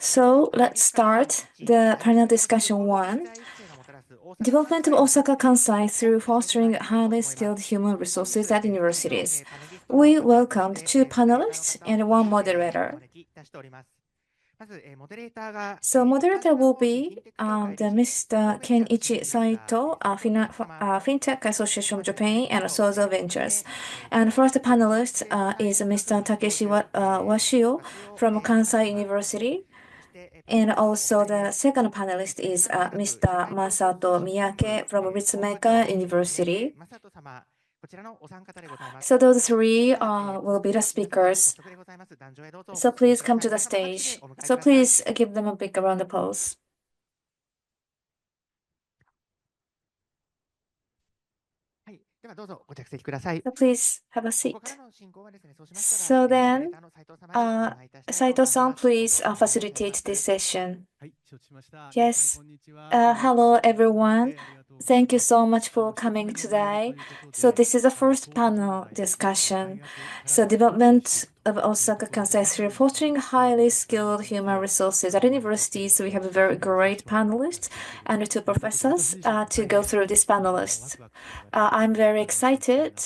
So let's start the panel discussion 1, Development of Osaka Kansai through fostering highly skilled human resources at universities. We welcomed 2 panelists and 1 moderator. So moderator will be the Mr. Kenichi Saito, Fintech Association of Japan and Sozo Ventures. And first panelist is Mr. Takashi Washio from Kansai University. And also the second panelist is Mr. Masato Miyake from Ritsumeikan University. So those 3 will be the speakers. So please come to the stage. So please give them a big round of applause. So please have a seat. So then, Saito-san, please facilitate this session. Yes. Hello, everyone. Thank you so much for coming today. So this is the first panel discussion. So development of Osaka Kansai through fostering highly skilled human resources at universities. We have a very great panelists and 2 professors to go through this panelist. I'm very excited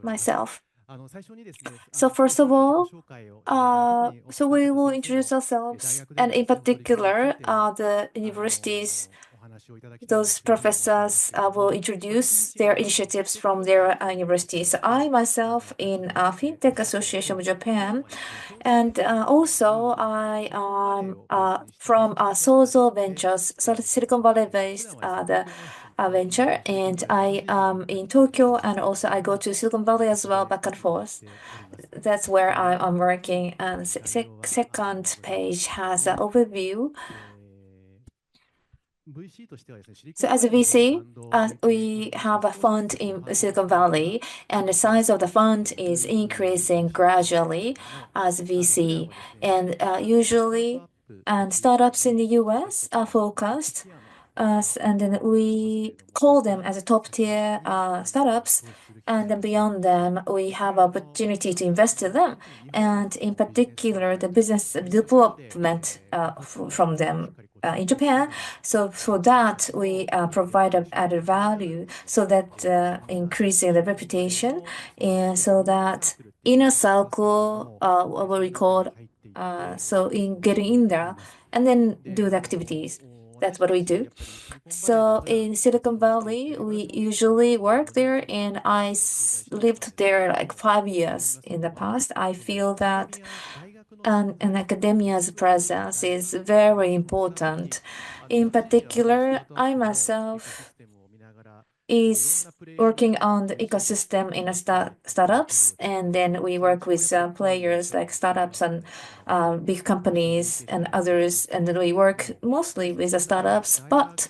myself. So first of all, so we will introduce ourselves, and in particular, the universities, those professors will introduce their initiatives from their universities. So I myself in Fintech Association of Japan, and also I am from Sozo Ventures, Silicon Valley based the venture, and I am in Tokyo, and also I go to Silicon Valley as well, back and forth. That's where I'm working. And second page has an overview. So as a VC, we have a fund in Silicon Valley, and the size of the fund is increasing gradually as VC. And usually, startups in the US are focused, and then we call them as a top tier startups. And then beyond them, we have opportunity to invest in them, and in particular, the business development from them in Japan. So for that, we provide added value so that increasing the reputation, and so that inner circle, what we call, so in getting in there and then do the activities. That's what we do. So in Silicon Valley, we usually work there, and I lived there like 5 years in the past. I feel that an academia's presence is very important. In particular, I myself is working on the ecosystem in a startups, and then we work with players like startups and big companies and others, and then we work mostly with the startups, but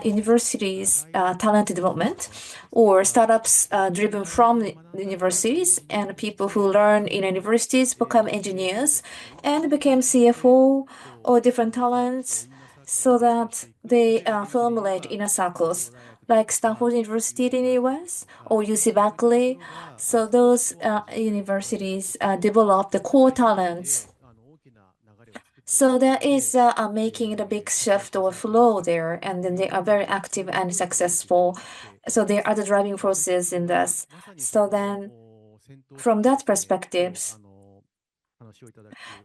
universities talent development or startups driven from the universities, and people who learn in universities become engineers and became CFO or different talents, so that they formulate inner circles like Stanford University in the US or UC Berkeley. So those universities develop the core talents. So there is making the big shift or flow there, and then they are very active and successful. So there are the driving forces in this. So then from that perspective,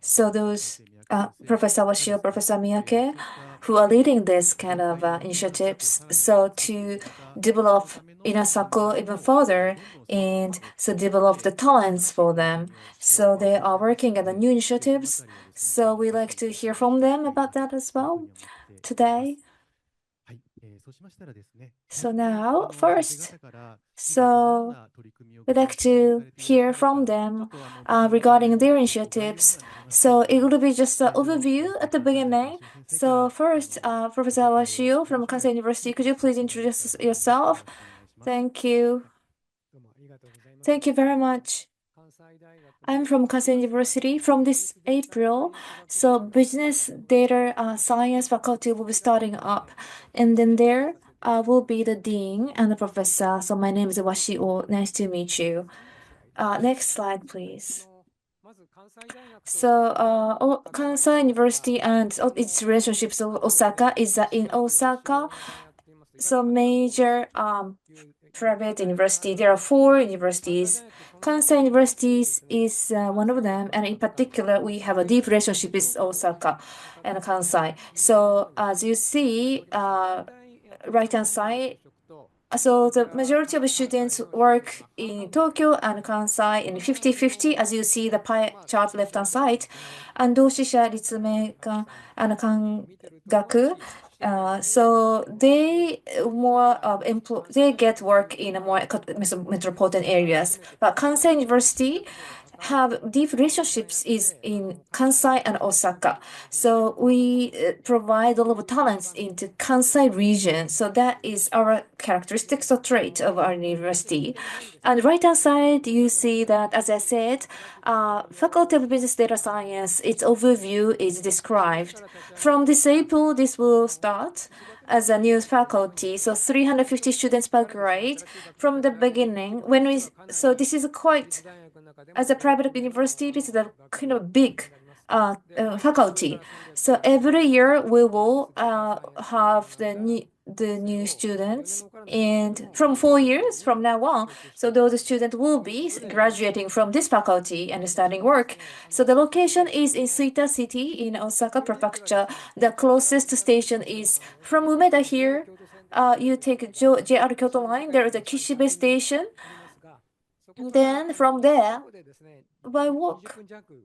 so those Professor Washio, Professor Miyake, who are leading this kind of initiatives, so to develop inner circle even further, and so develop the talents for them. So they are working on the new initiatives. So we like to hear from them about that as well today. So now, first, so we'd like to hear from them regarding their initiatives. So it will be just an overview at the beginning. So first, Professor Washio from Kansai University, could you please introduce yourself? Thank you. Thank you very much. I'm from Kansai University from this April. So business data science faculty will be starting up, and then there will be the dean and the professor. So my name is Washio. Nice to meet you. Next slide, please. So, Kansai University and its relationships with Osaka is that in Osaka, so major private university. There are four universities. Kansai Universities is one of them, and in particular, we have a deep relationship with Osaka and Kansai. So as you see, right hand side. So the majority of students work in Tokyo and Kansai in 50-50, as you see the pie chart left hand side, and Doshisha, Ritsumeikan, and Kangaku. So they they get work in a more metropolitan areas. But Kansai University have deep relationships is in Kansai and Osaka. So we provide a lot of talents into Kansai region. So that is our characteristics or trait of our university. And right hand side, you see that, as I said, Faculty of Business Data Science, its overview is described. From this April, this will start as a new faculty. So 350 students per grade from the beginning. So this is quite, as a private university, this is a kind of big faculty. So every year we will have the new students, and from 4 years from now on, so those students will be graduating from this faculty and starting work. So the location is in Suita City in Osaka Prefecture. The closest station is from Umeda here. You take JR Kyoto line. There is a Kishibe station. Then from there, by walk,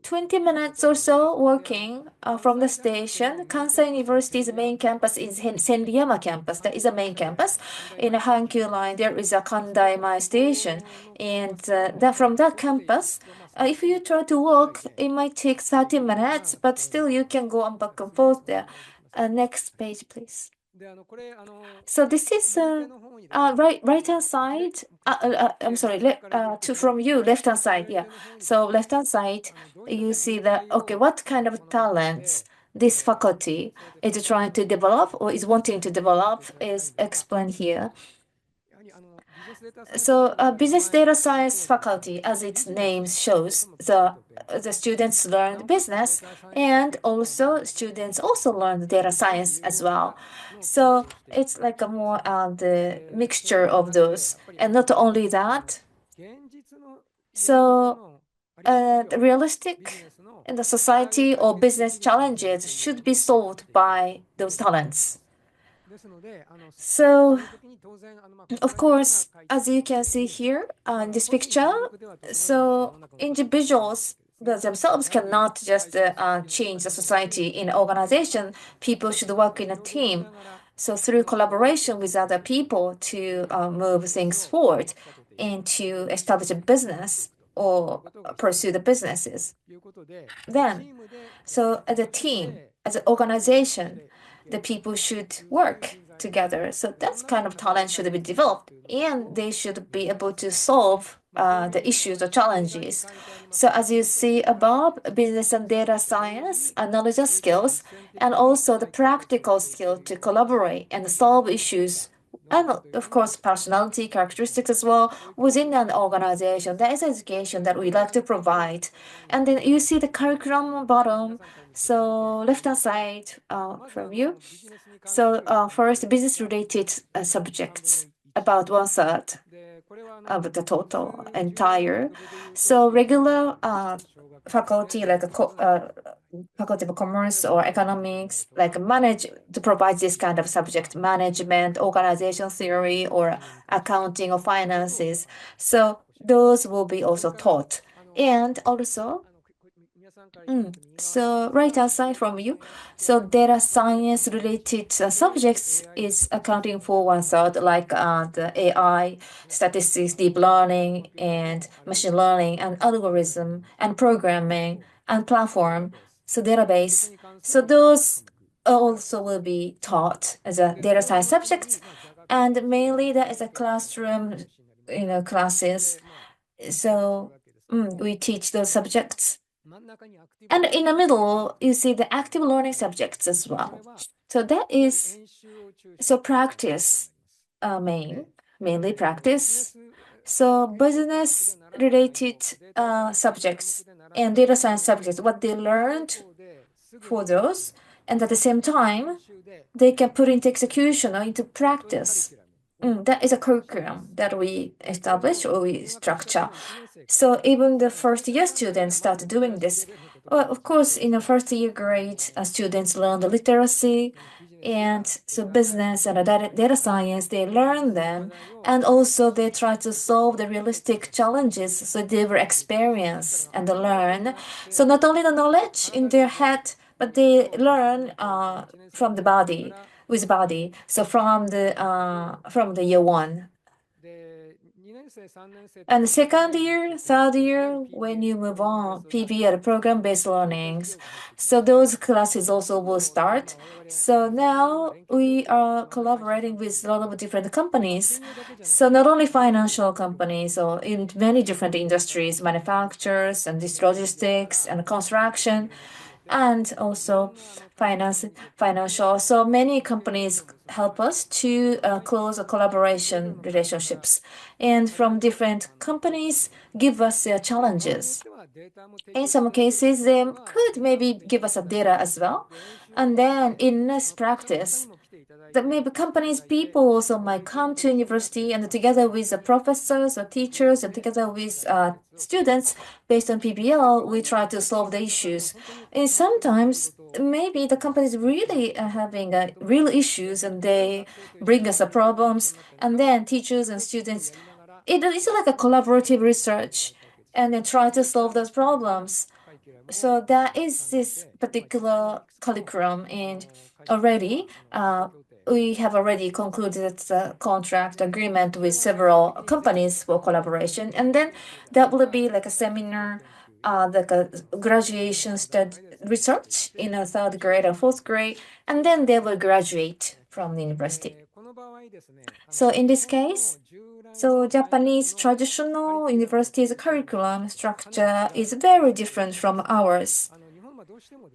20 minutes or so walking from the station. Kansai University's main campus is Senriyama campus. That is a main campus. In a Hankyu line, there is a Kandaimai station. And from that campus, if you try to walk, it might take 30 minutes, but still you can go on back and forth there. Next page, please. So this is right hand side. I'm sorry. From you, left hand side. Yeah. So left hand side, you see that. Okay, what kind of talents this faculty is trying to develop or is wanting to develop is explained here. So business data science faculty, as its name shows, the students learn business, and also students also learn data science as well. So it's like a more the mixture of those, and not only that. So the realistic in the society or business challenges should be solved by those talents. So, of course, as you can see here in this picture, so individuals themselves cannot just change the society in organization. People should work in a team. So through collaboration with other people to move things forward and to establish a business or pursue the businesses. Then, so as a team, as an organization, the people should work together. So that kind of talent should be developed, and they should be able to solve the issues or challenges. So as you see above, business and data science, knowledge and skills, and also the practical skill to collaborate and solve issues, and of course personality characteristics as well within an organization. That is education that we like to provide. And then you see the curriculum bottom, so left hand side from you. So first, business related subjects, about 1/3 of the total entire. So regular faculty like faculty of commerce or economics, like manage to provide this kind of subject, management, organization theory, or accounting or finances. So those will be also taught. And also, so right aside from you, so data science related subjects is accounting for 1/3, like the AI, statistics, deep learning, and machine learning, and algorithm, and programming, and platform, so database. So those also will be taught as a data science subjects, and mainly that is a classroom, classes. So we teach those subjects. And in the middle, you see the active learning subjects as well. So that is, so practice, mainly practice. So business related subjects and data science subjects, what they learned for those, and at the same time, they can put into execution or into practice. That is a curriculum that we establish or we structure. So even the first year students start doing this. Well, of course, in the first year grade, students learn the literacy, and so business and data science, they learn them, and also they try to solve the realistic challenges, so they will experience and learn. So not only the knowledge in their head, but they learn from the body, with body. So from the year one. And second year, third year, when you move on, PBL, program-based learnings. So those classes also will start. So now we are collaborating with a lot of different companies. So not only financial companies, or in many different industries, manufacturers and this logistics and construction, and also financial. So many companies help us to close a collaboration relationships, and from different companies give us their challenges. In some cases, they could maybe give us a data as well, and then in this practice, that maybe companies, people also might come to university, and together with the professors or teachers and together with students, based on PBL, we try to solve the issues. And sometimes maybe the companies really are having real issues, and they bring us the problems, and then teachers and students, it's like a collaborative research, and then try to solve those problems. So that is this particular curriculum, and already we have already concluded the contract agreement with several companies for collaboration, and then that will be like a seminar, like a graduation research in a third grade or fourth grade, and then they will graduate from the university. So in this case, so Japanese traditional university's curriculum structure is very different from ours.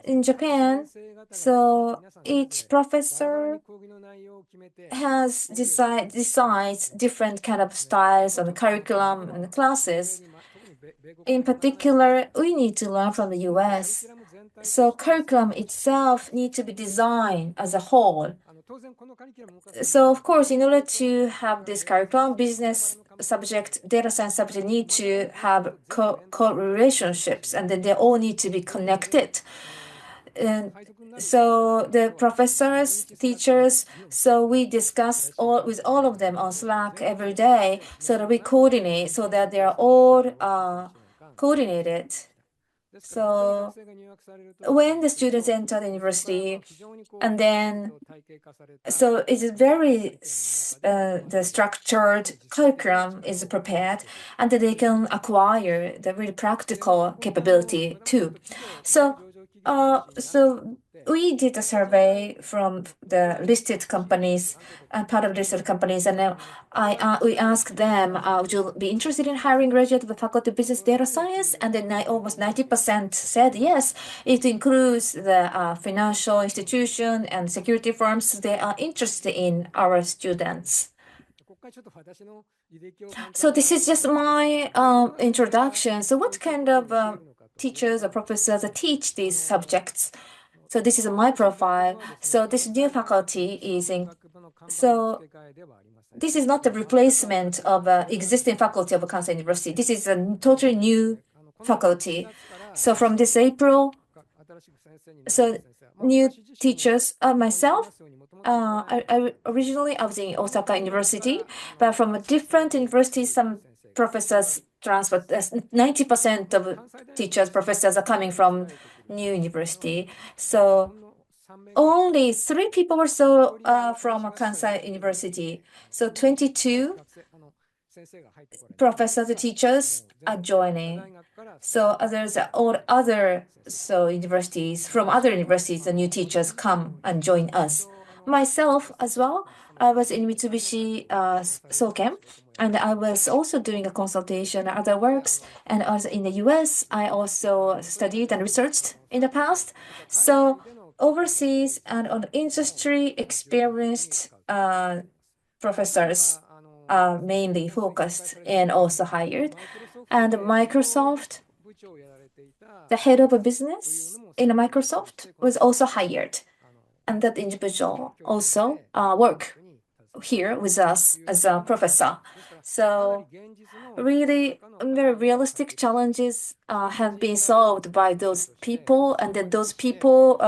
In Japan, so each professor decides different kind of styles on the curriculum and the classes. In particular, we need to learn from the US. So curriculum itself needs to be designed as a whole. So of course, in order to have this curriculum, business subject, data science subject need to have co-relationships, and then they all need to be connected. And so the professors, teachers, so we discuss with all of them on Slack every day, so that we coordinate, so that they are all coordinated. So when the students enter the university, and then so it is very the structured curriculum is prepared, and they can acquire the really practical capability too. So we did a survey from the listed companies and part of listed companies, and then we asked them, would you be interested in hiring graduate of the Faculty of Business Data Science? And then almost 90% said yes. It includes the financial institution and security firms. They are interested in our students. So this is just my introduction. So what kind of teachers or professors teach these subjects? So this is my profile. So this new faculty is in, so this is not the replacement of existing faculty of Kansai University. This is a totally new faculty. So from this April, so new teachers, myself, originally I was in Osaka University, but from a different university, some professors transferred. 90% of teachers, professors are coming from new university. So only 3 people or so from Kansai University. So 22 professors, teachers are joining. So others, all other universities, from other universities, the new teachers come and join us. Myself as well, I was in Mitsubishi Soken, and I was also doing a consultation and other works. And also in the US, I also studied and researched in the past. So overseas and on industry experienced professors. mainly focused and also hired. And Microsoft, the head of a business in Microsoft was also hired. And that individual also work here with us as a professor. So really very realistic challenges have been solved by those people, and then those people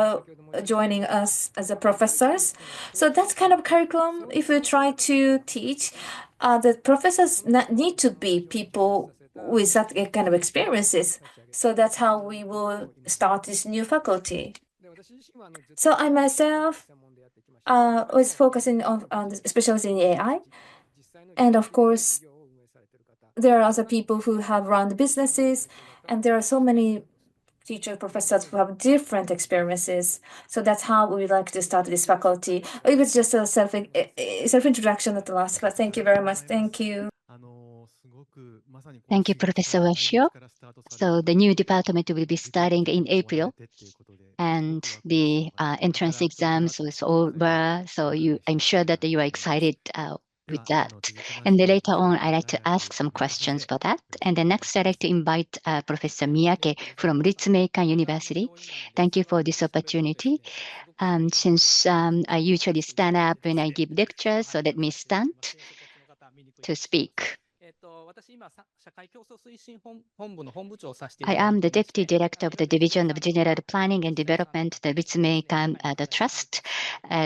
joining us as a professors. So that's kind of curriculum. If we try to teach, the professors need to be people with that kind of experiences. So that's how we will start this new faculty. So I myself was focusing on specializing in AI. And of course, there are other people who have run businesses, and there are so many teacher professors who have different experiences. So that's how we would like to start this faculty. It was just a self introduction at the last, but thank you very much. Thank you. Thank you, Professor Washio. So the new department will be starting in April, and the entrance exams was over. So I'm sure that you are excited with that. And then later on, I'd like to ask some questions for that. And then next, I'd like to invite Professor Miyake from Ritsumeikan University. Thank you for this opportunity. Since I usually stand up when I give lectures, so let me stand to speak. I am the Deputy Director of the Division of General Planning and Development, the Ritsumeikan the Trust.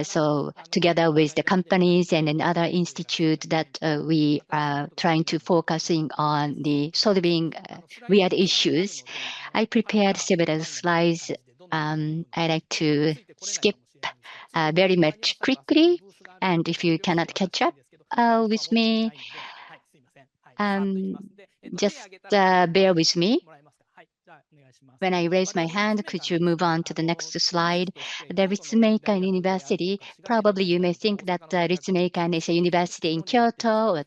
So together with the companies and another institute that we are trying to focusing on the solving weird issues, I prepared several slides. I like to skip very much quickly, and if you cannot catch up with me, just bear with me. When I raise my hand, could you move on to the next slide? The Ritsumeikan University, probably you may think that Ritsumeikan is a university in Kyoto or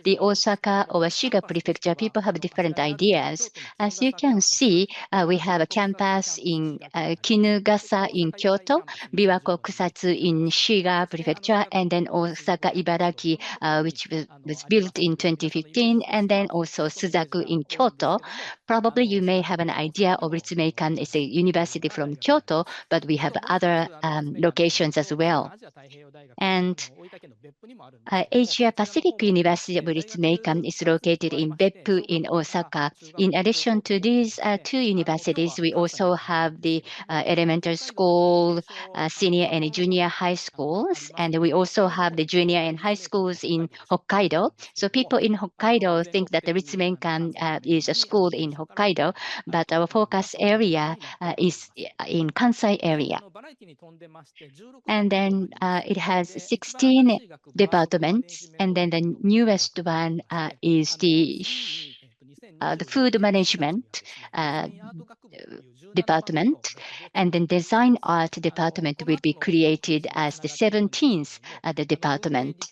the Osaka or Shiga prefecture. People have different ideas. As you can see, we have a campus in Kinugasa in Kyoto, Biwako Kusatsu in Shiga prefecture, and then Osaka Ibaraki, which was built in 2015, and then also Suzaku in Kyoto. Probably you may have an idea of Ritsumeikan is a university from Kyoto, but we have other locations as well. And Asia Pacific University of Ritsumeikan is located in Beppu in Osaka. In addition to these two universities, we also have the elementary school, senior and junior high schools, and we also have the junior and high schools in Hokkaido. So people in Hokkaido think that the Ritsumeikan is a school in Hokkaido, but our focus area is in Kansai area. And then it has 16 departments, and then the newest one is the food management department, and then design art department will be created as the 17th the department.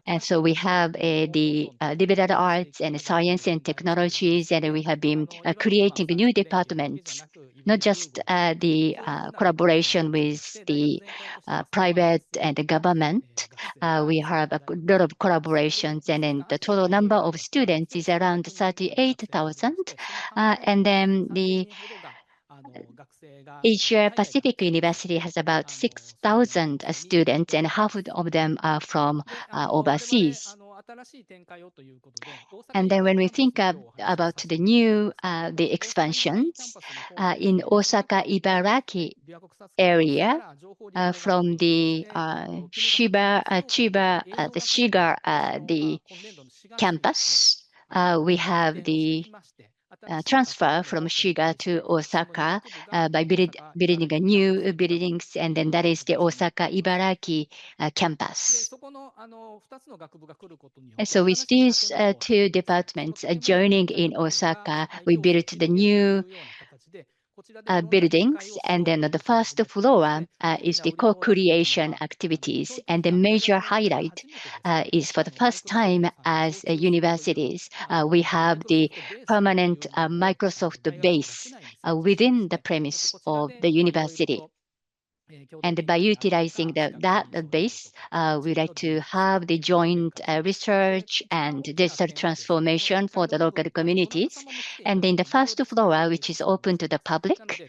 And so we have the liberal arts and science and technologies, and we have been creating new departments, not just the collaboration with the private and the government. We have a lot of collaborations, and then the total number of students is around 38,000. And then the Asia Pacific University has about 6,000 students, and half of them are from overseas. And then when we think about the new the expansions in Osaka Ibaraki area from the Chiba, the Shiga, the campus, we have the transfer from Shiga to Osaka by building a new buildings, and then that is the Osaka Ibaraki campus. And so with these two departments joining in Osaka, we built the new buildings, and then the first floor is the co-creation activities, and the major highlight is for the first time as universities, we have the permanent Microsoft base within the premise of the university. And by utilizing that base, we like to have the joint research and digital transformation for the local communities. And then the first floor, which is open to the public,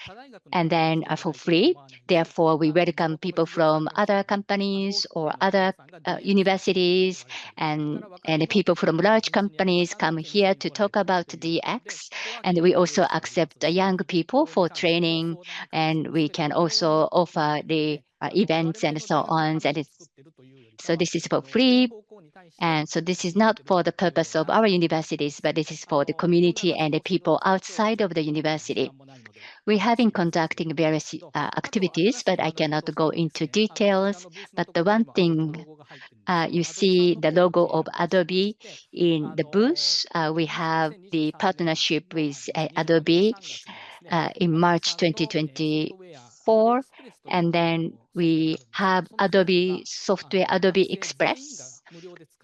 and then for free. Therefore, we welcome people from other companies or other universities, and people from large companies come here to talk about DX. And we also accept young people for training, and we can also offer the events and so on. So this is for free. And so this is not for the purpose of our universities, but this is for the community and the people outside of the university. We have been conducting various activities, but I cannot go into details. But the one thing you see the logo of Adobe in the booth. We have the partnership with Adobe in March 2024. And then we have Adobe software, Adobe Express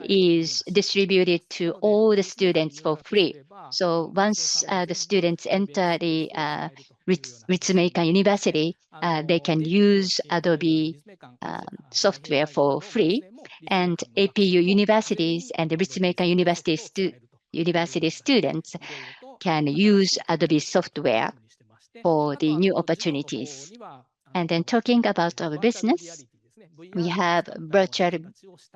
is distributed to all the students for free. So once the students enter the Ritsumeikan University, they can use Adobe software for free. And APU universities and the Ritsumeikan University students can use Adobe software for the new opportunities. And then talking about our business, we have virtual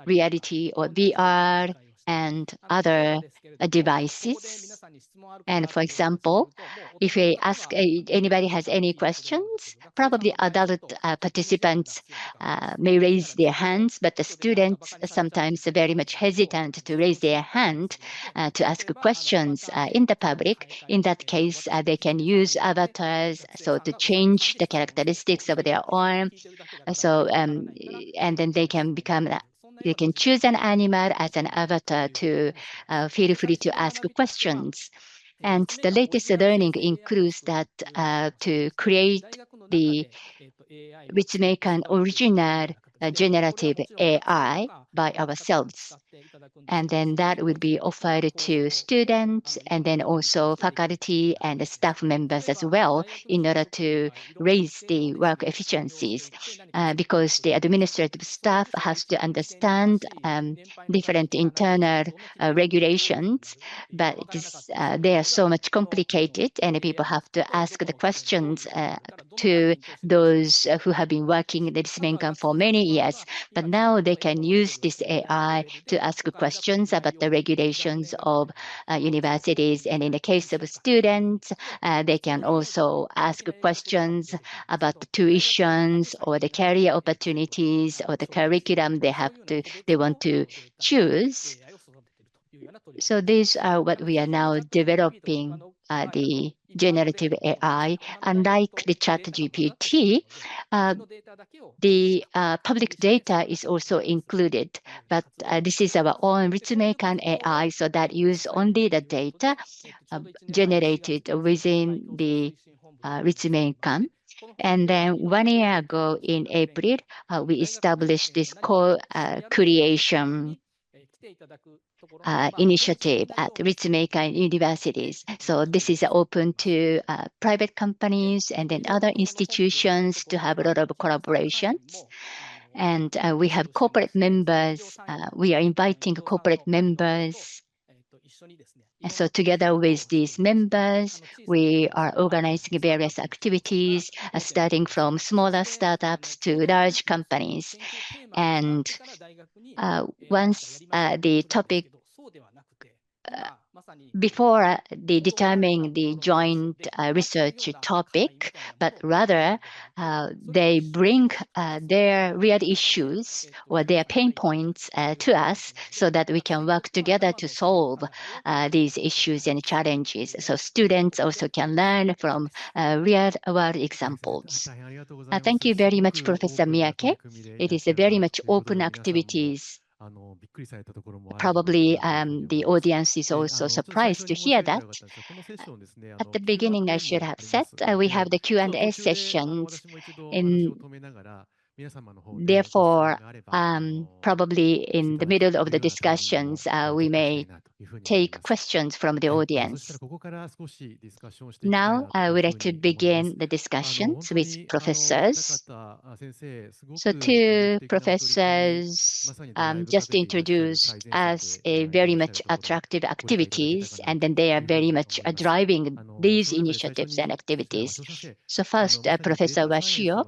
reality or VR and other devices. And for example, if we ask anybody has any questions, probably adult participants may raise their hands, but the students sometimes are very much hesitant to raise their hand to ask questions in the public. In that case, they can use avatars so to change the characteristics of their arm. So, and then they can choose an animal as an avatar to feel free to ask questions. And the latest learning includes that to create the Ritsumeikan original generative AI by ourselves. And then that would be offered to students and then also faculty and staff members as well in order to raise the work efficiencies because the administrative staff has to understand different internal regulations, but they are so much complicated and people have to ask the questions to those who have been working in the Ritsumeikan for many years. But now they can use this AI to ask questions about the regulations of universities. And in the case of students, they can also ask questions about the tuitions or the career opportunities or the curriculum they want to choose. So these are what we are now developing, the generative AI. Unlike the ChatGPT, the public data is also included, but this is our own Ritsumeikan AI, so that use only the data generated within the Ritsumeikan. And then 1 year ago in April, we established this co-creation initiative at Ritsumeikan universities. So this is open to private companies and then other institutions to have a lot of collaborations. And we have corporate members. We are inviting corporate members. And so together with these members, we are organizing various activities, starting from smaller startups to large companies. And once the topic before the determining the joint research topic, but rather they bring their real issues or their pain points to us so that we can work together to solve these issues and challenges. So students also can learn from real world examples. Thank you very much, Professor Miyake. It is a very much open activities. Probably the audience is also surprised to hear that. At the beginning, I should have said we have the Q&A sessions. Therefore, probably in the middle of the discussions, we may take questions from the audience. Now, I would like to begin the discussions with professors. So two professors just introduced as a very much attractive activities, and then they are very much driving these initiatives and activities. So first, Professor Washio,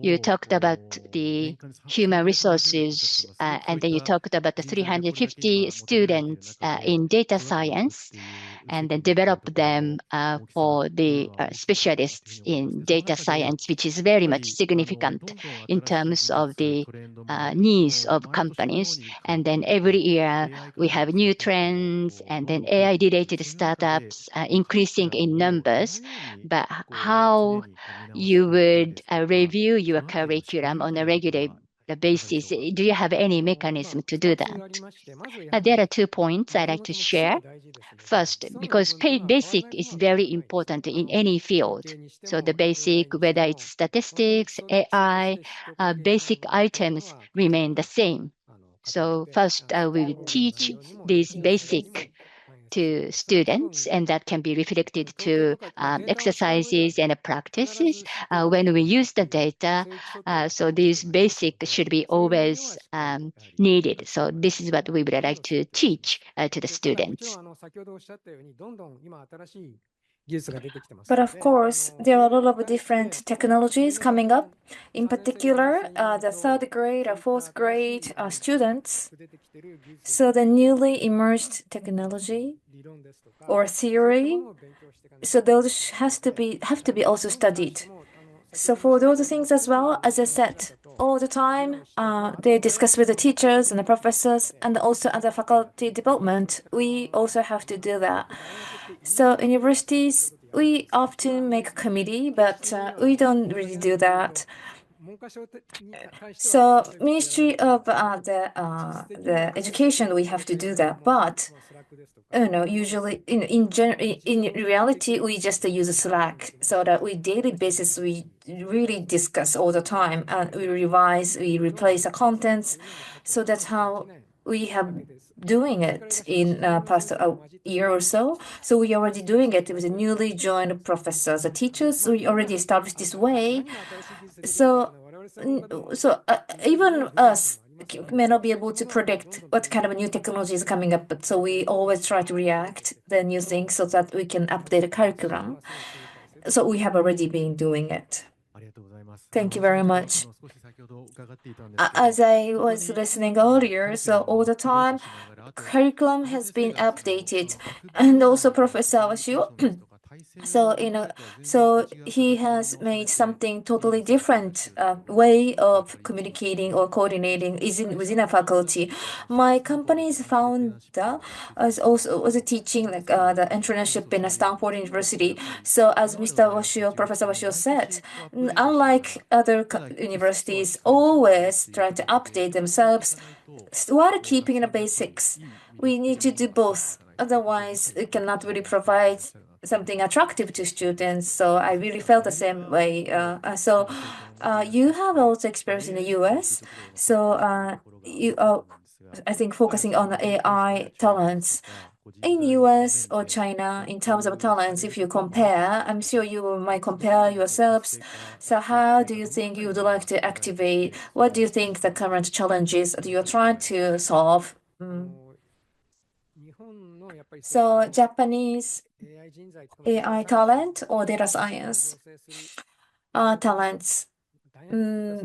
you talked about the human resources, and then you talked about the 350 students in data science, and then develop them for the specialists in data science, which is very much significant in terms of the needs of companies. And then every year we have new trends, and then AI-related startups increasing in numbers. But how you would review your curriculum on a regular basis? Do you have any mechanism to do that? There are 2 points I'd like to share. First, because basic is very important in any field. So the basic, whether it's statistics, AI, basic items remain the same. So first, we will teach these basic to students, and that can be reflected to exercises and practices when we use the data. So these basic should be always needed. So this is what we would like to teach to the students. But of course, there are a lot of different technologies coming up. In particular, the third grade or fourth grade students. So the newly emerged technology or theory, so those have to be also studied. So for those things as well, as I said, all the time, they discuss with the teachers and the professors, and also at the faculty development, we also have to do that. So universities, we often make a committee, but we don't really do that. So Ministry of the Education, we have to do that, but usually in reality, we just use Slack so that we daily basis we really discuss all the time and we revise, we replace the contents. So that's how we have doing it in past year or so. So we already doing it with the newly joined professors, the teachers. We already established this way. So even us may not be able to predict what kind of new technology is coming up, but so we always try to react the new things so that we can update the curriculum. So we have already been doing it. Thank you very much. As I was listening earlier, so all the time, curriculum has been updated, and also Professor Washio. So he has made something totally different way of communicating or coordinating within a faculty. My company's founder was teaching like the internship in a Stanford University. So as Professor Washio said, unlike other universities, always try to update themselves while keeping the basics. We need to do both. Otherwise, it cannot really provide something attractive to students. So I really felt the same way. You have also experience in the US. So you are, I think, focusing on the AI talents. In US or China, in terms of talents, if you compare, I'm sure you might compare yourselves. So how do you think you would like to activate? What do you think the current challenges that you're trying to solve? So Japanese AI talent or data science talents.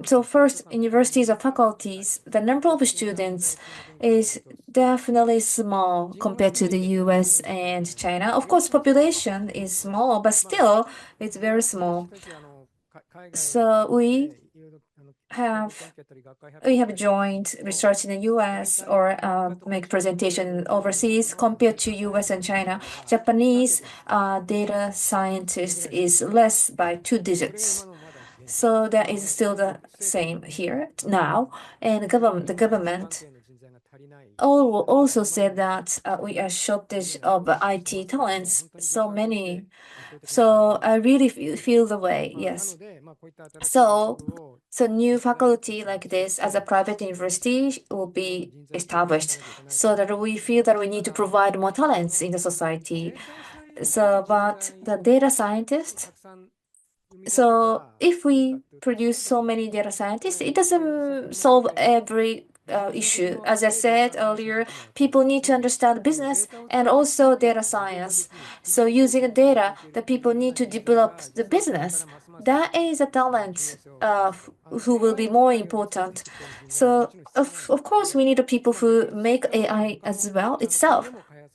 So first, universities or faculties, the number of students is definitely small compared to the US and China. Of course, population is small, but still it's very small. So we have joined research in the US or make presentation overseas compared to US and China. Japanese data scientists is less by 2 digits. So that is still the same here now. And the government also said that we are shortage of IT talents, so many. So I really feel the way, yes. So, so new faculty like this as a private university will be established so that we feel that we need to provide more talents in the society. So, but the data scientists, so if we produce so many data scientists, it doesn't solve every issue. As I said earlier, people need to understand business and also data science. So using data, the people need to develop the business. That is a talent who will be more important. So of course, we need the people who make AI as well itself.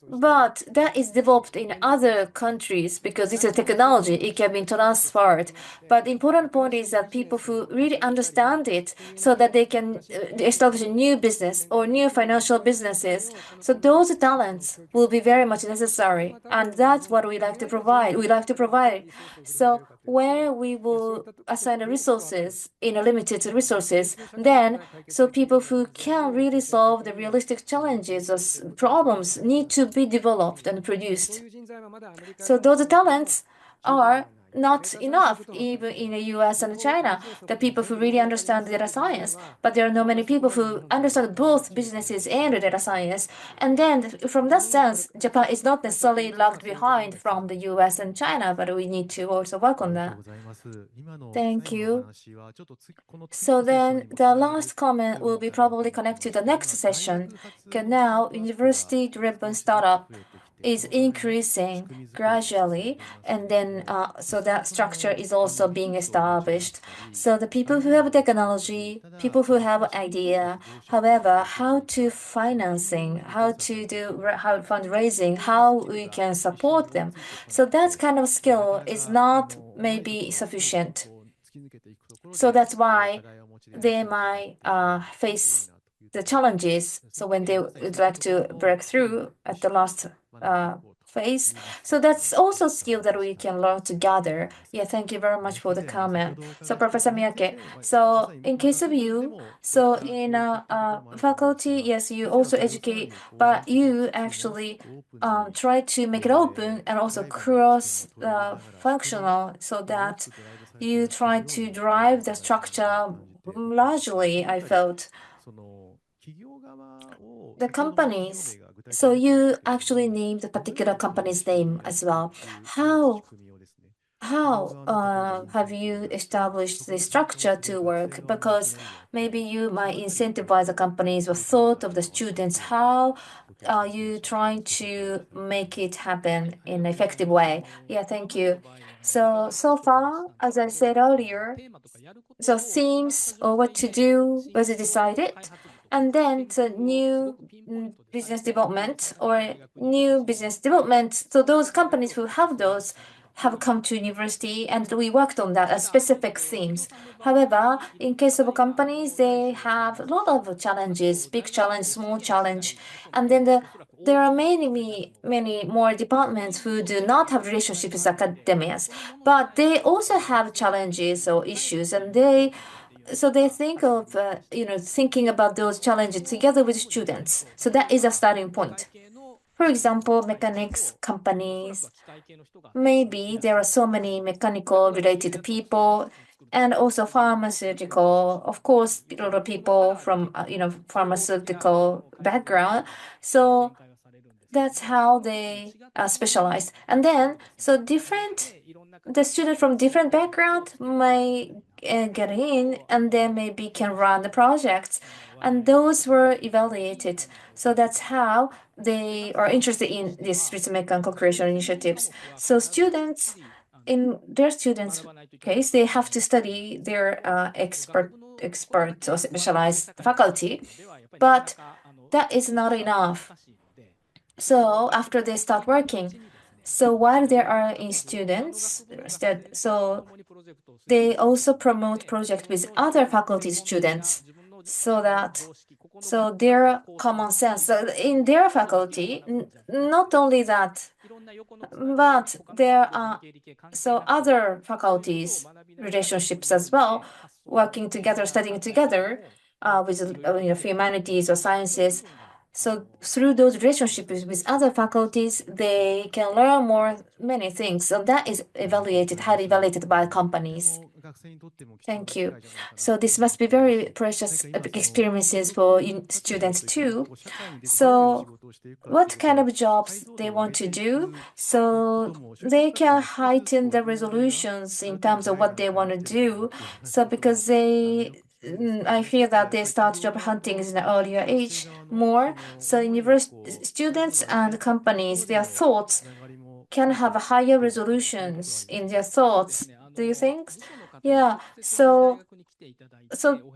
But that is developed in other countries because it's a technology, it can be transferred. But the important point is that people who really understand it so that they can establish a new business or new financial businesses. So those talents will be very much necessary. And that's what we like to provide. We like to provide. So where we will assign the resources in a limited resources, then so people who can really solve the realistic challenges or problems need to be developed and produced. So those talents are not enough even in the US and China, the people who really understand data science. But there are not many people who understand both businesses and data science. And then from that sense, Japan is not necessarily lagged behind from the US and China, but we need to also work on that. Thank you. So then the last comment will be probably connected to the next session. Okay, now university-driven startup is increasing gradually, and then so that structure is also being established. So the people who have technology, people who have idea, however, how to financing, how to do how fundraising, how we can support them. So that kind of skill is not maybe sufficient. So that's why they might face the challenges. So when they would like to break through at the last phase. So that's also skill that we can learn together. Yeah, thank you very much for the comment. So Professor Miyake, so in case of you, so in faculty, yes, you also educate, but you actually try to make it open and also cross functional so that you try to drive the structure largely, I felt. The companies, so you actually named the particular company's name as well. How have you established the structure to work? Because maybe you might incentivize the companies or thought of the students. How are you trying to make it happen in an effective way? Yeah, thank you. So far, as I said earlier, so themes or what to do was decided, and then the new business development or new business development. So those companies who have those have come to university and we worked on that as specific themes. However, in case of companies, they have a lot of challenges, big challenge, small challenge, and then there are many more departments who do not have relationships with academics, but they also have challenges or issues, and they think of thinking about those challenges together with students. So that is a starting point. For example, mechanics companies, maybe there are so many mechanical related people, and also pharmaceutical, of course, a lot of people from pharmaceutical background. So that's how they specialize. And then, so the student from different background may get in and then maybe can run the projects. And those were evaluated. So that's how they are interested in these Ritsumeikan co-creation initiatives. So students, in their students' case, they have to study their expert or specialized faculty, but that is not enough. So after they start working, so while they are in students, so they also promote project with other faculty students so that so their common sense so in their faculty not only that but there are so other faculties relationships as well working together studying together with humanities or sciences So through those relationships with other faculties, they can learn many things. So that is highly evaluated by companies. Thank you. So this must be very precious experiences for students too. So what kind of jobs they want to do? So they can heighten the resolutions in terms of what they want to do. So because I feel that they start job hunting in an earlier age more. So university students and companies, their thoughts can have higher resolutions in their thoughts. Do you think? Yeah. So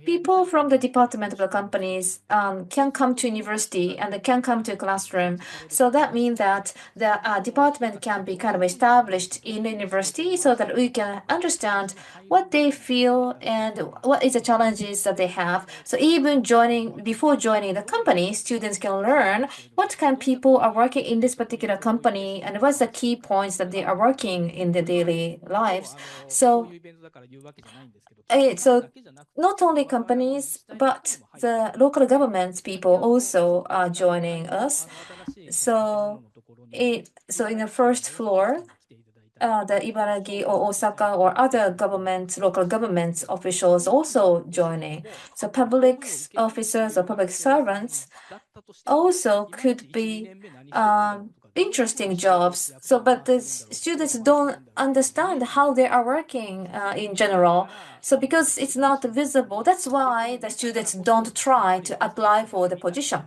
people from the department of the companies can come to university and they can come to classroom. So that means that the department can be kind of established in the university so that we can understand what they feel and what is the challenges that they have. So even before joining the company, students can learn what kind of people are working in this particular company and what's the key points that they are working in their daily lives. So not only companies, but the local governments people also are joining us. So in the first floor, the Ibaraki or Osaka or other local government officials also joining. So public officers or public servants also could be interesting jobs. So, but the students don't understand how they are working in general. So, because it's not visible, that's why the students don't try to apply for the position.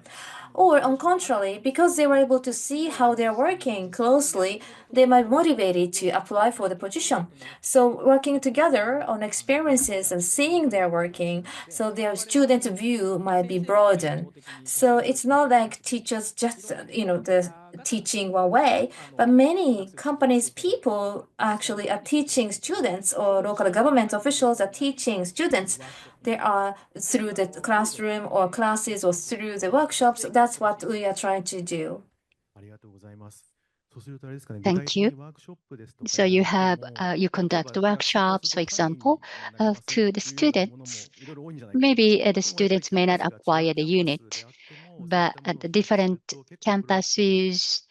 Or on contrary, because they were able to see how they're working closely, they might be motivated to apply for the position. So working together on experiences and seeing their working, so their student view might be broadened. So it's not like teachers just, the teaching one way, but many companies people actually are teaching students or local government officials are teaching students. They are through the classroom or classes or through the workshops. That's what we are trying to do. Thank you. So you conduct workshops, for example, to the students. Maybe the students may not acquire the unit, but at the different campuses,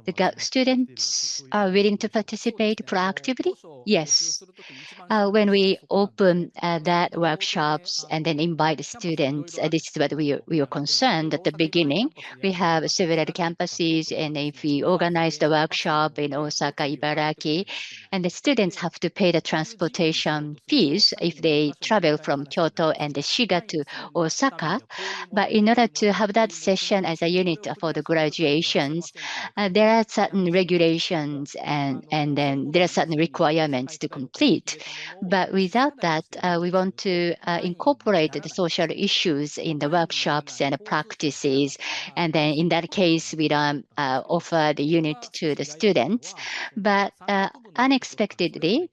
the students are willing to participate proactively? Yes. When we open that workshops and then invite the students, this is what we are concerned at the beginning. We have several campuses, and if we organize the workshop in Osaka, Ibaraki, and the students have to pay the transportation fees if they travel from Kyoto and Shiga to Osaka. But in order to have that session as a unit for the graduations, there are certain regulations and then there are certain requirements to complete. But without that, we want to incorporate the social issues in the workshops and practices. And then in that case, we don't offer the unit to the students. But unexpectedly,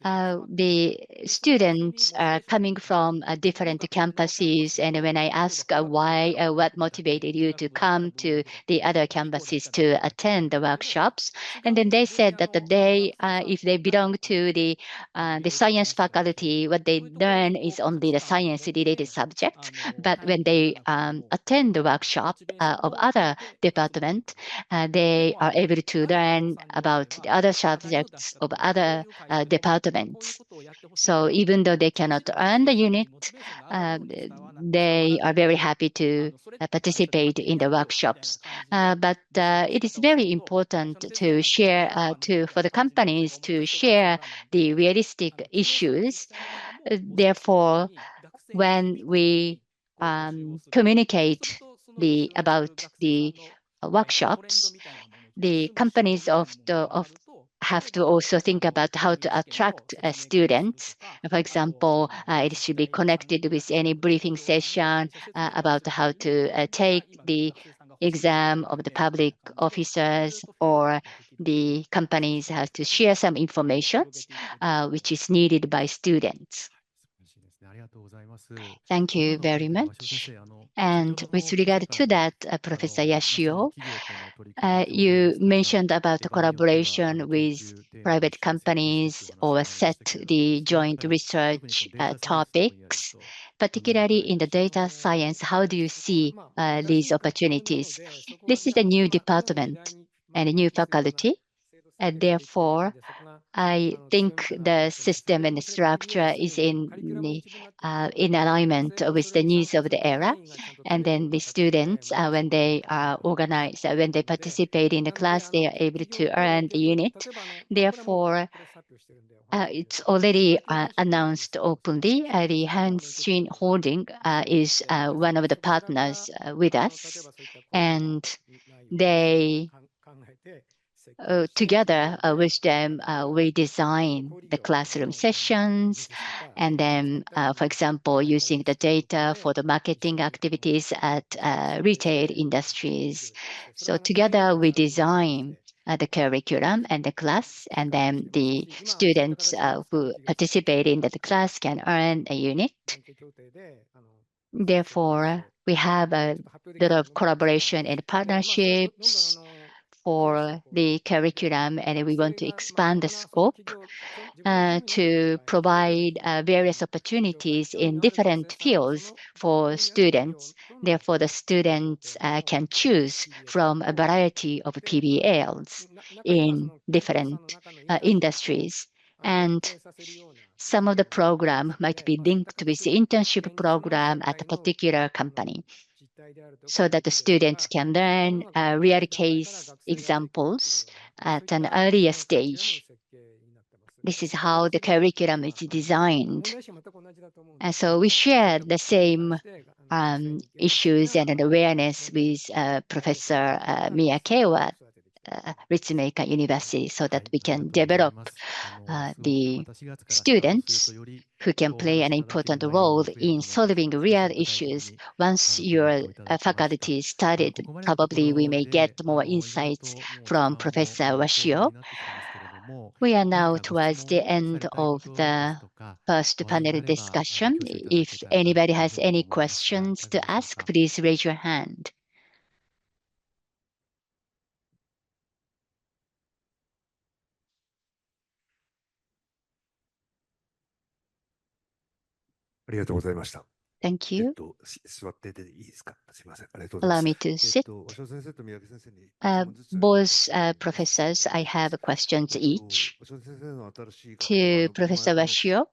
the students are coming from different campuses. And when I ask what motivated you to come to the other campuses to attend the workshops, and then they said that if they belong to the science faculty, what they learn is only the science-related subjects. But when they attend the workshop of other department, they are able to learn about the other subjects of other departments. So even though they cannot earn the unit, uh, they are very happy to participate in the workshops. But it is very important to share, for the companies to share the realistic issues. Therefore, when we communicate about the workshops, the companies have to also think about how to attract students. For example, it should be connected with any briefing session about how to take the exam of the public officers, or the companies have to share some information which is needed by students. Thank you very much. And with regard to that, Professor Yashio, you mentioned about the collaboration with private companies or set the joint research topics, particularly in the data science. How do you see these opportunities? This is a new department and a new faculty. Therefore, I think the system and the structure is in alignment with the needs of the era. And then the students, when they are organized, when they participate in the class, they are able to earn the unit. Therefore, it's already announced openly. The Hanshin Holding is one of the partners with us, and they together with them, we design the classroom sessions, and then, for example, using the data for the marketing activities at retail industries. So together we design the curriculum and the class, and then the students who participate in the class can earn a unit. Therefore, we have a lot of collaboration and partnerships for the curriculum, and we want to expand the scope to provide various opportunities in different fields for students. Therefore, the students can choose from a variety of PBLs in different industries. And some of the program might be linked with the internship program at a particular company, so that the students can learn real case examples at an earlier stage. This is how the curriculum is designed. And so we share the same issues and awareness with Professor Miyake at Ritsumeikan University, so that we can develop the students who can play an important role in solving real issues. Once your faculty started, probably we may get more insights from Professor Washio. We are now towards the end of the first panel discussion. If anybody has any questions to ask, please raise your hand. Thank you. Allow me to sit. Both professors, I have questions each. To Professor Washio,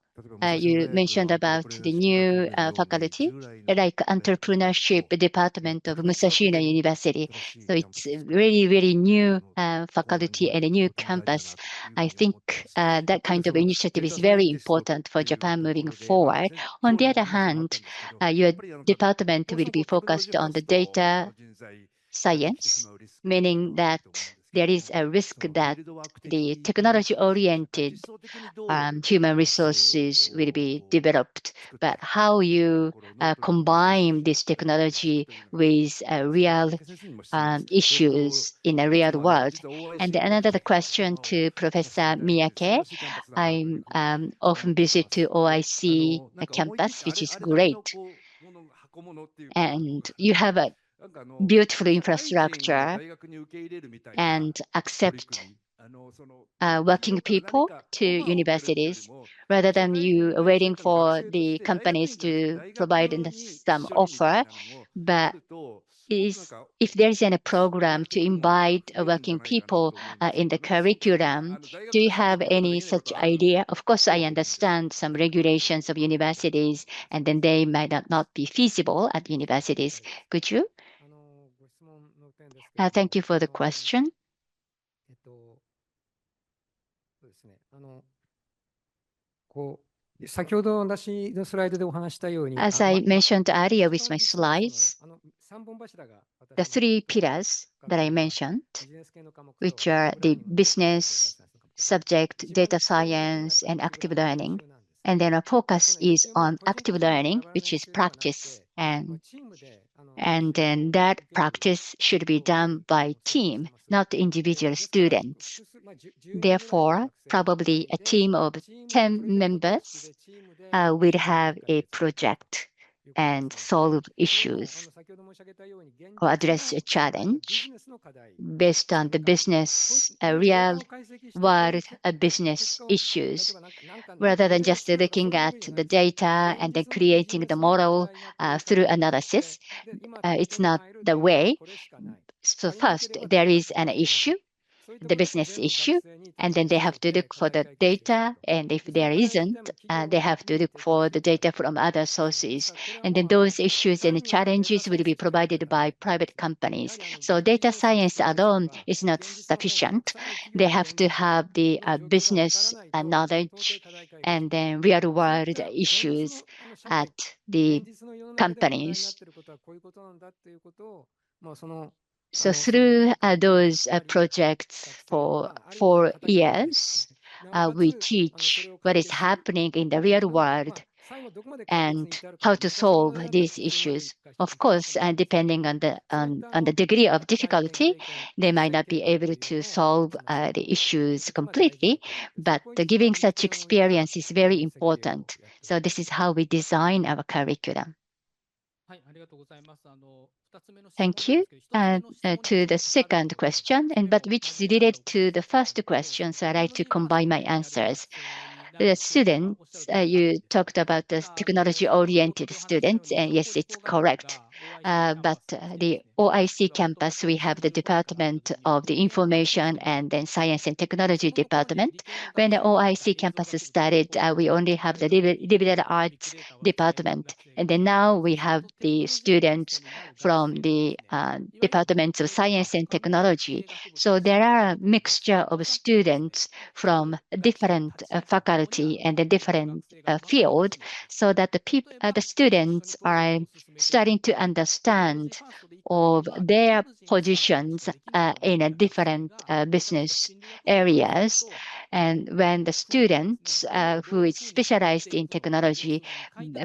you mentioned about the new faculty, like entrepreneurship department of Musashino University. So it's a really, really new faculty and a new campus. I think that kind of initiative is very important for Japan moving forward. On the other hand, your department will be focused on the data science, meaning that there is a risk that the technology-oriented human resources will be developed. But how you combine this technology with real issues in a real world. And another question to Professor Miyake. I'm often visit to OIC campus, which is great. And you have a beautiful infrastructure and accept working people to universities rather than you waiting for the companies to provide some offer. But if there is any program to invite working people in the curriculum, do you have any such idea? Of course, I understand some regulations of universities, and then they might not be feasible at universities. Could you? Thank you for the question. As I mentioned earlier with my slides, the three pillars that I mentioned, which are the business, subject, data science, and active learning. And then our focus is on active learning, which is practice. And then that practice should be done by team, not individual students. Therefore, probably a team of 10 members will have a project and solve issues or address a challenge based on the business, real world business issues, rather than just looking at the data and then creating the model through analysis. It's not the way. So first, there is an issue, the business issue, and then they have to look for the data. And if there isn't, they have to look for the data from other sources. And then those issues and challenges will be provided by private companies. So data science alone is not sufficient. They have to have the business knowledge and then real world issues at the companies. So through those projects for 4 years, we teach what is happening in the real world and how to solve these issues. Of course, depending on the degree of difficulty, they might not be able to solve the issues completely, but giving such experience is very important. So this is how we design our curriculum. Thank you. To the second question, but which is related to the first question, so I'd like to combine my answers. The students, you talked about the technology-oriented students, and yes, it's correct. But the OIC campus, we have the Department of the Information and then Science and Technology Department. When the OIC campus started, we only have the liberal arts department. And then now we have the students from the departments of science and technology. So there are a mixture of students from different faculty and a different field, so that the students are starting to understand of their positions in a different business areas. And when the student who is specialized in technology,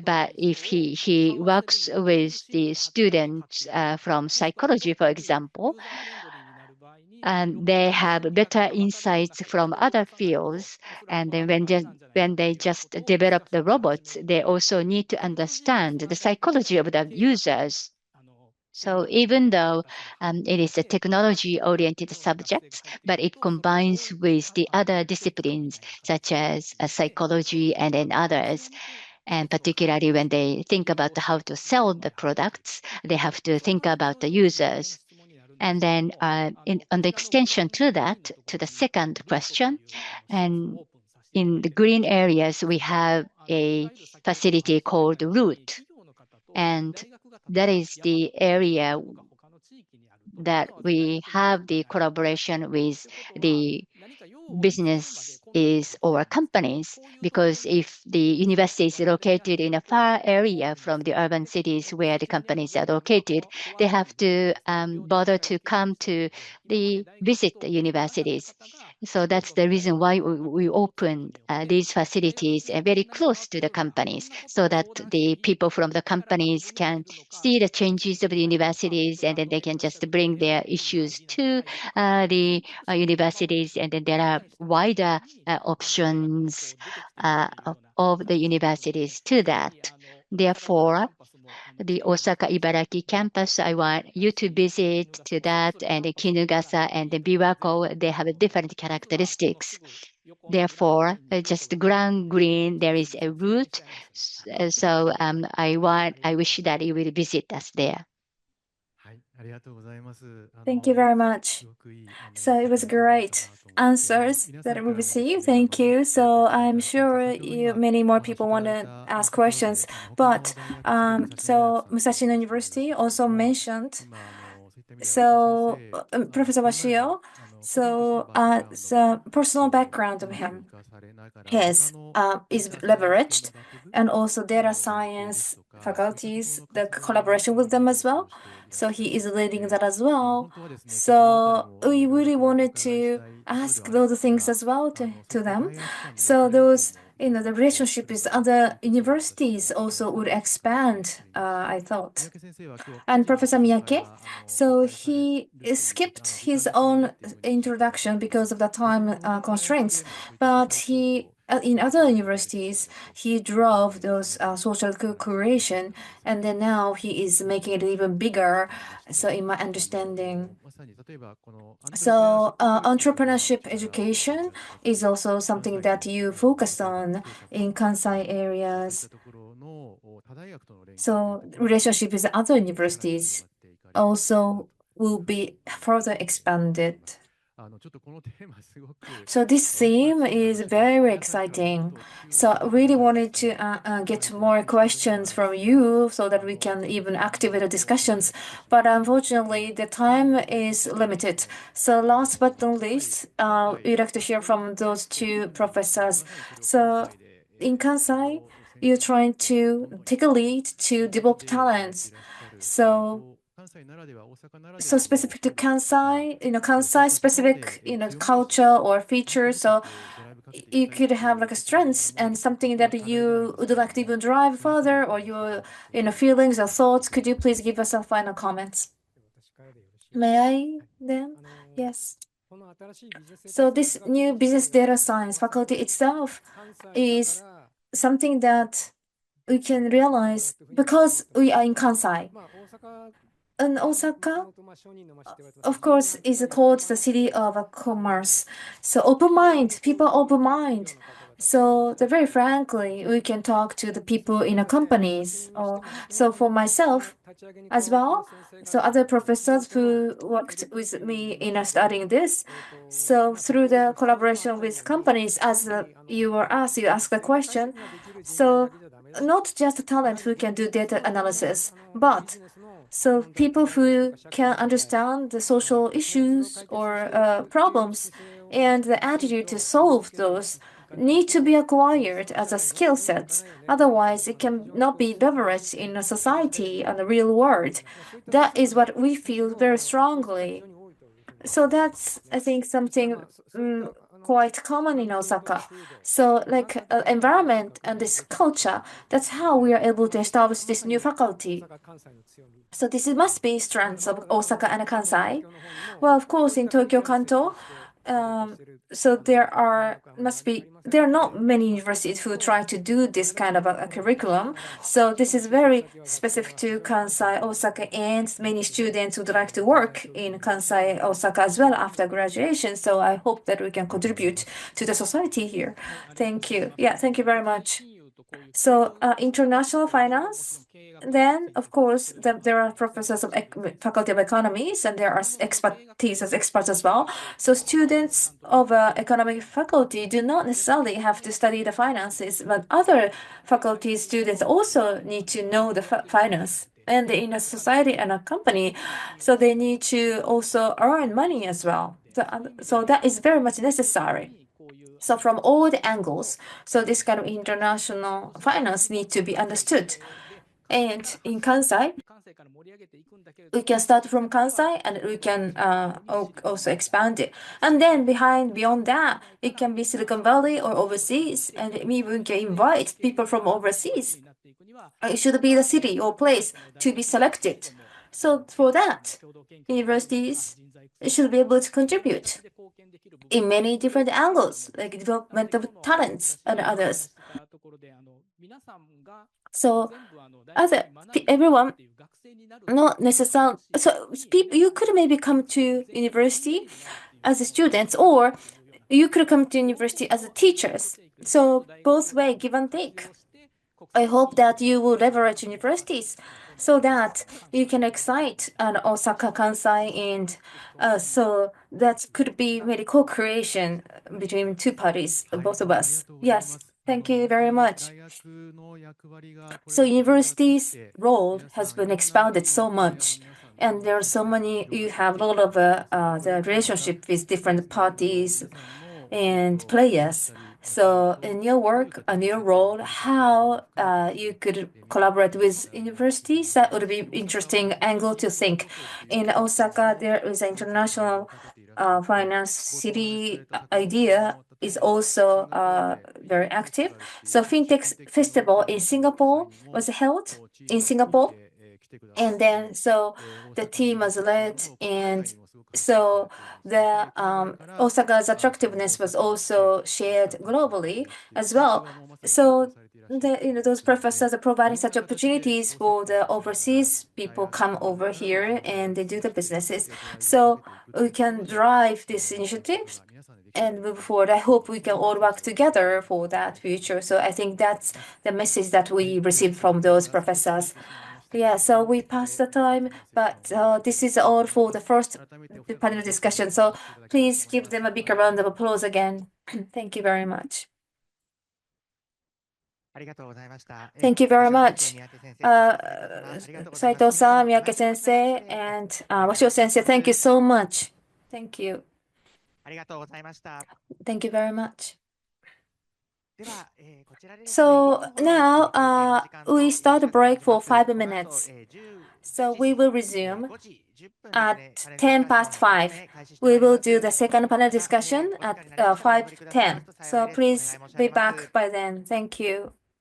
but if he works with the students from psychology, for example, and they have better insights from other fields. And then when they just develop the robots, they also need to understand the psychology of the users. So even though it is a technology-oriented subject, but it combines with the other disciplines such as psychology and then others. And particularly when they think about how to sell the products, they have to think about the users. And then on the extension to that, to the second question, and in the green areas, we have a facility called Root. And that is the area that we have the collaboration with the businesses or companies, because if the university is located in a far area from the urban cities where the companies are located, they have to bother to come to visit the universities. So that's the reason why we opened these facilities very close to the companies, so that the people from the companies can see the changes of the universities, and then they can just bring their issues to the universities, and then there are wider options of the universities to that. Therefore, the Osaka Ibaraki campus, I want you to visit to that, and the Kinugasa and the Biwako, they have different characteristics. Therefore, just ground green, there is a route. So I wish that you will visit us there. Thank you very much. So it was great answers that we received. Thank you. So I'm sure many more people want to ask questions. But so Musashi University also mentioned. So Professor Washio. So the personal background of his is leveraged, and also data science faculties, the collaboration with them as well. So he is leading that as well. So we really wanted to ask those things as well to them. So those, the relationship with other universities also would expand, I thought. And Professor Miyake, so he skipped his own introduction because of the time constraints, but in other universities, he drove those social co-creation, and then now he is making it even bigger. So, in my understanding, so entrepreneurship education is also something that you focused on in Kansai areas. So, relationship with other universities also will be further expanded. So this theme is very exciting. So I really wanted to get more questions from you so that we can even activate the discussions. But unfortunately, the time is limited. So last but not least, we'd like to hear from those two professors. So in Kansai, you're trying to take a lead to develop talents. So specific to Kansai, Kansai specific, culture or features. So you could have like a strengths and something that you would like to even drive further, or your, feelings or thoughts. Could you please give us some final comments? May I then? Yes. So this new business data science faculty itself is something that we can realize because we are in Kansai. And Osaka, of course, is called the city of commerce. So open mind, people open mind. So very frankly, we can talk to the people in the companies. Or so for myself as well. So other professors who worked with me in studying this. So through the collaboration with companies, as you were asked, you asked the question. So not just talent who can do data analysis, but so people who can understand the social issues or problems and the attitude to solve those need to be acquired as a skill set. Otherwise, it cannot be leveraged in a society and the real world. That is what we feel very strongly. So that's, I think, something quite common in Osaka. So like environment and this culture, that's how we are able to establish this new faculty. So this must be strengths of Osaka and Kansai. Well, of course, in Tokyo Kanto, so there are not many universities who try to do this kind of a curriculum. So this is very specific to Kansai, Osaka, and many students would like to work in Kansai, Osaka as well after graduation. So I hope that we can contribute to the society here. Thank you. Yeah, thank you very much. So international finance, then of course there are professors of faculty of economics, and there are expertise as experts as well. So students of economic faculty do not necessarily have to study the finances, but other faculty students also need to know the finance. And in a society and a company, so they need to also earn money as well. So that is very much necessary. So from all the angles, so this kind of international finance need to be understood. And in Kansai, we can start from Kansai and we can also expand it. And then beyond that, it can be Silicon Valley or overseas, and maybe we can invite people from overseas. It should be the city or place to be selected. So for that, universities should be able to contribute in many different angles, like development of talents and others. So everyone, not necessarily. So people, you could maybe come to university as a students, or you could come to university as a teachers. So both way, give and take. I hope that you will leverage universities so that you can excite an Osaka Kansai, and so that could be maybe co-creation between two parties, both of us. Yes, thank you very much. So university's role has been expanded so much, and there are so many. You have a lot of the relationship with different parties and players. So in your work and your role, how you could collaborate with universities, that would be interesting angle to think. In Osaka, there is an international finance city idea is also very active. So Fintech Festival in Singapore was held in Singapore. And then, so the team was led, and so the Osaka's attractiveness was also shared globally as well. So those professors are providing such opportunities for the overseas people come over here and they do the businesses. So we can drive this initiative and move forward. I hope we can all work together for that future. So I think that's the message that we received from those professors. Yeah, so we passed the time, but this is all for the first panel discussion. So please give them a big round of applause again. Thank you very much. Thank you very much. Saito-san, Miyake-sensei, and Washio-sensei, thank you so much. Thank you. Thank you very much. So now we start a break for 5 minutes. So we will resume at 10 past 5. We will do the second panel discussion at 5:10. So please be back by then. Thank you.